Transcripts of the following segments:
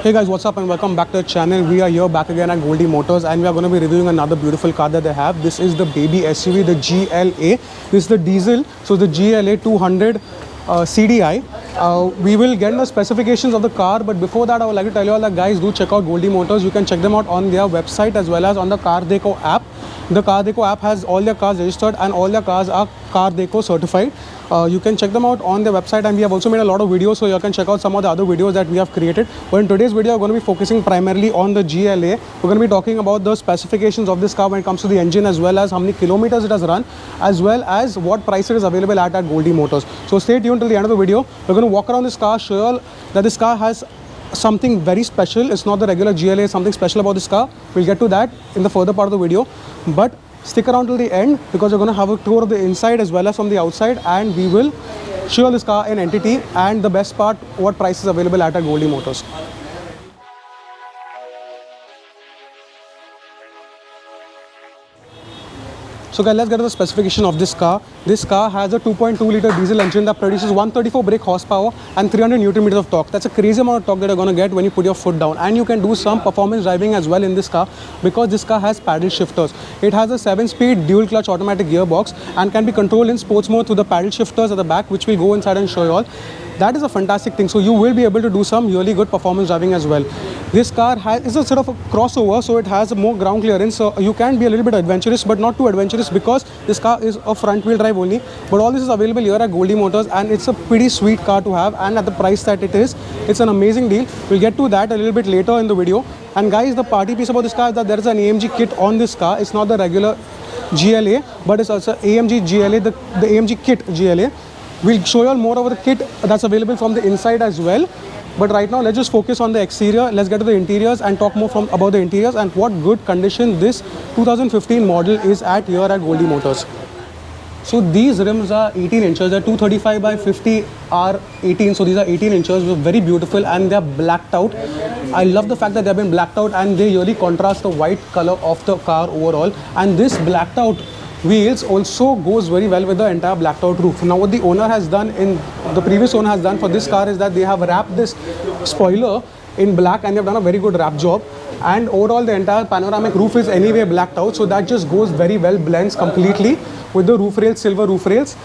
Hey guys, what's up and welcome back to the channel. We are here back again at Goldie Motors and we are going to be reviewing another beautiful car that they have. This is the baby SUV, the GLA. This is the diesel, so the GLA 200 CDI. We will get the specifications of the car, but before that I would like to tell you all that guys, do check out Goldie Motors. You can check them out on their website as well as on the Car Deco app. The Car Deco app has all their cars registered and all their cars are Car Deco certified. You can check them out on their website, and we have also made a lot of videos, so you can check out some of the other videos that we have created. But in today's video, we're going to be focusing primarily on the GLA. We're going to be talking about the specifications of this car when it comes to the engine, as well as how many kilometers it has run, as well as what price it is available at Goldie Motors. So stay tuned till the end of the video. We're going to walk around this car, show you all that this car has something very special. It's not the regular GLA, something special about this car. We'll get to that in the further part of the video, but stick around till the end because we're going to have a tour of the inside as well as from the outside, and we will show you this car in entity and the best part, what price is available at Goldie Motors. So guys, let's get to the specification of this car. This car has a 2.2 liter diesel engine that produces 134 brake horsepower and 300 Newton meters of torque. That's a crazy amount of torque that you're going to get when you put your foot down. And you can do some performance driving as well in this car because this car has paddle shifters. It has a 7-speed dual clutch automatic gearbox and can be controlled in sports mode through the paddle shifters at the back, which we'll go inside and show you all. That is a fantastic thing. So you will be able to do some really good performance driving as well. This car is a sort of a crossover, so it has more ground clearance. So you can be a little bit adventurous, but not too adventurous because this car is a front wheel drive only. But all this is available here at Goldie Motors, and it's a pretty sweet car to have. And at the price that it is, it's an amazing deal. We'll get to that a little bit later in the video. And guys, the party piece about this car is that there is an AMG kit on this car. It's not the regular GLA, but it's also AMG GLA, the AMG kit GLA. We'll show you all more over the kit that's available from the inside as well. But right now, let's just focus on the exterior. Let's get to the interiors and talk more about the interiors and what good condition this 2015 model is at here at Goldie Motors. So these rims are 18 inches. They're 235 by 50 are 18. So these are 18 inches. They're very beautiful and they're blacked out. I love the fact that they've been blacked out and they really contrast the white color of the car overall. And this blacked out wheels also goes very well with the entire blacked out roof. Now what the previous owner has done for this car is that they have wrapped this spoiler in black and they've done a very good wrap job, and overall the entire panoramic roof is anyway blacked out, so that just goes very well, blends completely with the roof rails, silver roof rails.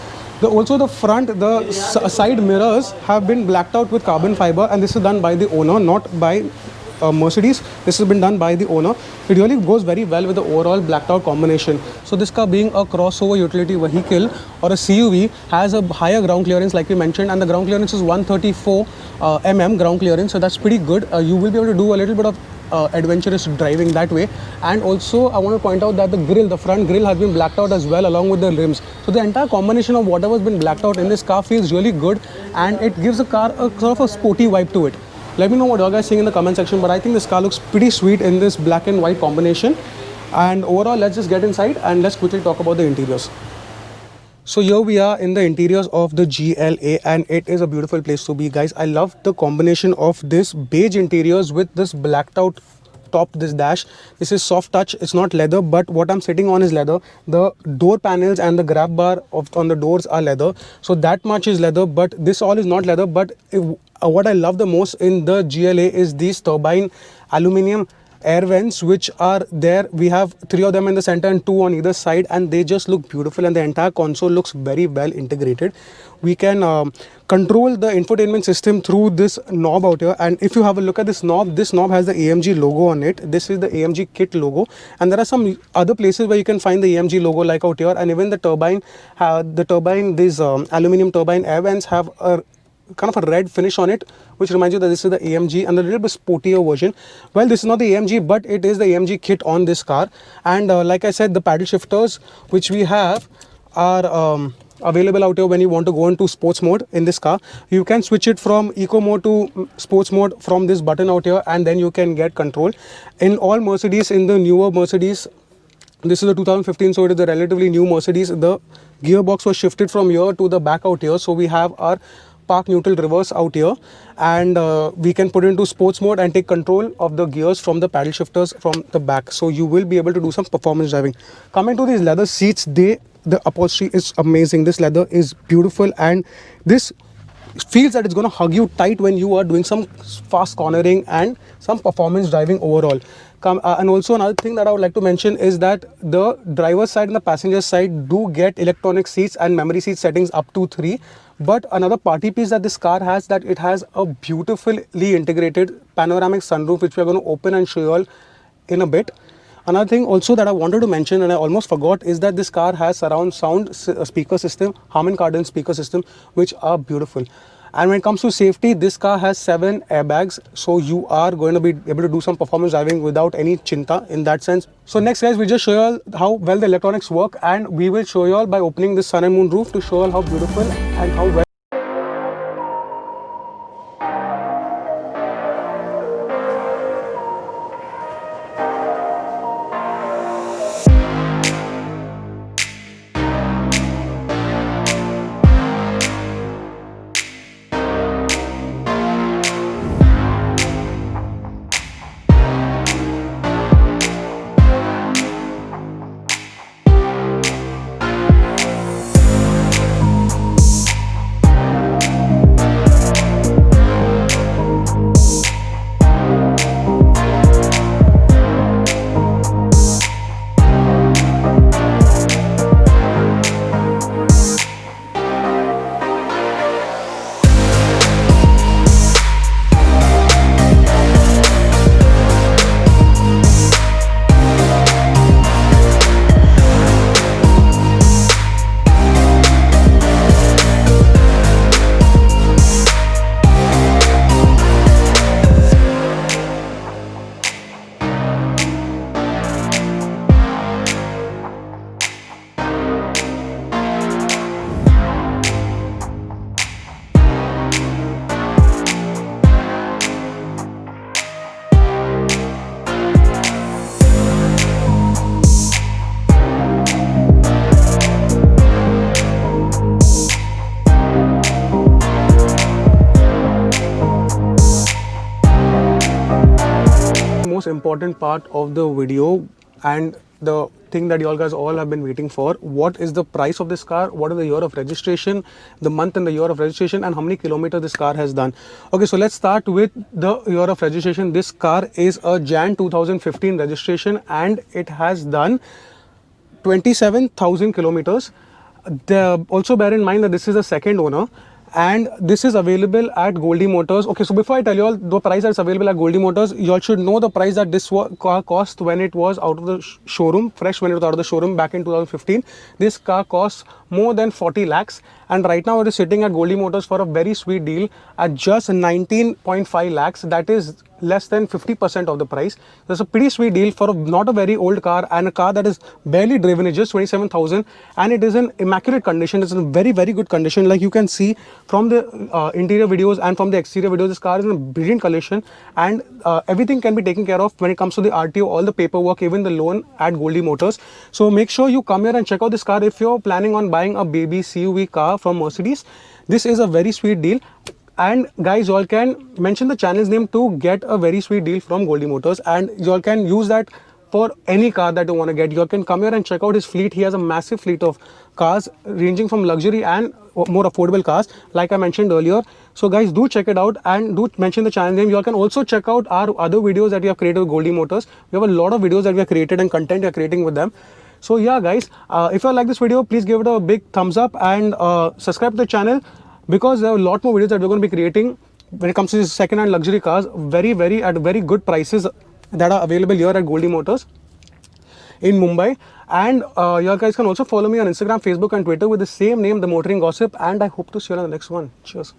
Also the front, the side mirrors have been blacked out with carbon fiber, and this is done by the owner, not by Mercedes. This has been done by the owner. It really goes very well with the overall blacked out combination. So this car, being a crossover utility vehicle or a CUV, has a higher ground clearance like we mentioned, and the ground clearance is 134 mm ground clearance, so that's pretty good. You will be able to do a little bit of adventurous driving that way. And also I want to point out that the front grille has been blacked out as well along with the rims. So the entire combination of whatever has been blacked out in this car feels really good, and it gives the car a sort of a sporty vibe to it. Let me know what you guys think in the comment section, but I think this car looks pretty sweet in this black and white combination. And overall, let's just get inside and let's quickly talk about the interiors. So here we are in the interiors of the GLA, and it is a beautiful place to be, guys. I love the combination of this beige interiors with this blacked out top, this dash. This is soft touch. It's not leather, but what I'm sitting on is leather. The door panels and the grab bar on the doors are leather, so that much is leather, but this all is not leather. But what I love the most in the GLA is these turbine aluminum air vents which are there. We have 3 of them in the center and 2 on either side, and they just look beautiful, and the entire console looks very well integrated. We can control the infotainment system through this knob out here, and if you have a look at this knob has the AMG logo on it. This is the AMG kit logo, and there are some other places where you can find the AMG logo like out here. And even the turbine, these aluminum turbine air vents have a kind of a red finish on it, which reminds you that this is the AMG and a little bit sportier version. Well, this is not the AMG, but it is the AMG kit on this car. And like I said, the paddle shifters which we have are available out here when you want to go into sports mode in this car. You can switch it from eco mode to sports mode from this button out here, and then you can get control. In all Mercedes, in the newer Mercedes, this is the 2015, so it is a relatively new Mercedes, the gearbox was shifted from here to the back out here. So we have our park neutral reverse out here, and we can put into sports mode and take control of the gears from the paddle shifters from the back, so you will be able to do some performance driving. Coming to these leather seats, the upholstery is amazing. This leather is beautiful, and this feels that it's going to hug you tight when you are doing some fast cornering and some performance driving overall. And also another thing that I would like to mention is that the driver's side and the passenger side do get electronic seats and memory seat settings up to 3. But another party piece that this car has, that it has a beautifully integrated panoramic sunroof, which we are going to open and show you all in a bit. Another thing also that I wanted to mention, and I almost forgot, is that this car has surround sound speaker system, Harman Kardon speaker system, which are beautiful. And when it comes to safety, this car has 7 airbags, so you are going to be able to do some performance driving without any chinta in that sense. So next, guys, we just show you all how well the electronics work, and we will show you all by opening this sun and moon roof to show you all how beautiful and how well. Most important part of the video and the thing that you all guys all have been waiting for: what is the price of this car, what is the year of registration, the month and the year of registration, and how many kilometers this car has done. Okay, so let's start with the year of registration. This car is a Jan 2015 registration and it has done 27,000 kilometers. Also bear in mind that this is a second owner, and this is available at Goldie Motors. Okay, so before I tell you all the price that's available at Goldie Motors, you all should know the price that this car cost when it was out of the showroom, fresh when it was out of the showroom back in 2015. This car costs more than 40 lakhs, and right now it is sitting at Goldie Motors for a very sweet deal at just 19.5 lakhs. That is less than 50% of the price. That's a pretty sweet deal for not a very old car, and a car that is barely driven. It's just 27,000, and it is in immaculate condition. It's in very, very good condition. Like you can see from the interior videos and from the exterior videos, this car is in a brilliant condition, and everything can be taken care of when it comes to the RTO, all the paperwork, even the loan at Goldie Motors. So make sure you come here and check out this car if you're planning on buying a baby CUV car from Mercedes. This is a very sweet deal. And guys, you all can mention the channel's name to get a very sweet deal from Goldie Motors, and you all can use that for any car that you want to get. You all can come here and check out his fleet. He has a massive fleet of cars ranging from luxury and more affordable cars, like I mentioned earlier. So guys, do check it out and do mention the channel name. You all can also check out our other videos that we have created with Goldie Motors. We have a lot of videos that we have created and content we are creating with them. So yeah guys, if you like this video, please give it a big thumbs up and subscribe to the channel, because there are a lot more videos that we're going to be creating when it comes to second-hand luxury cars, at very good prices that are available here at Goldie Motors in Mumbai. And you guys can also follow me on Instagram, Facebook and Twitter with the same name, The Motoring Gossip, and I hope to see you on the next one. Cheers.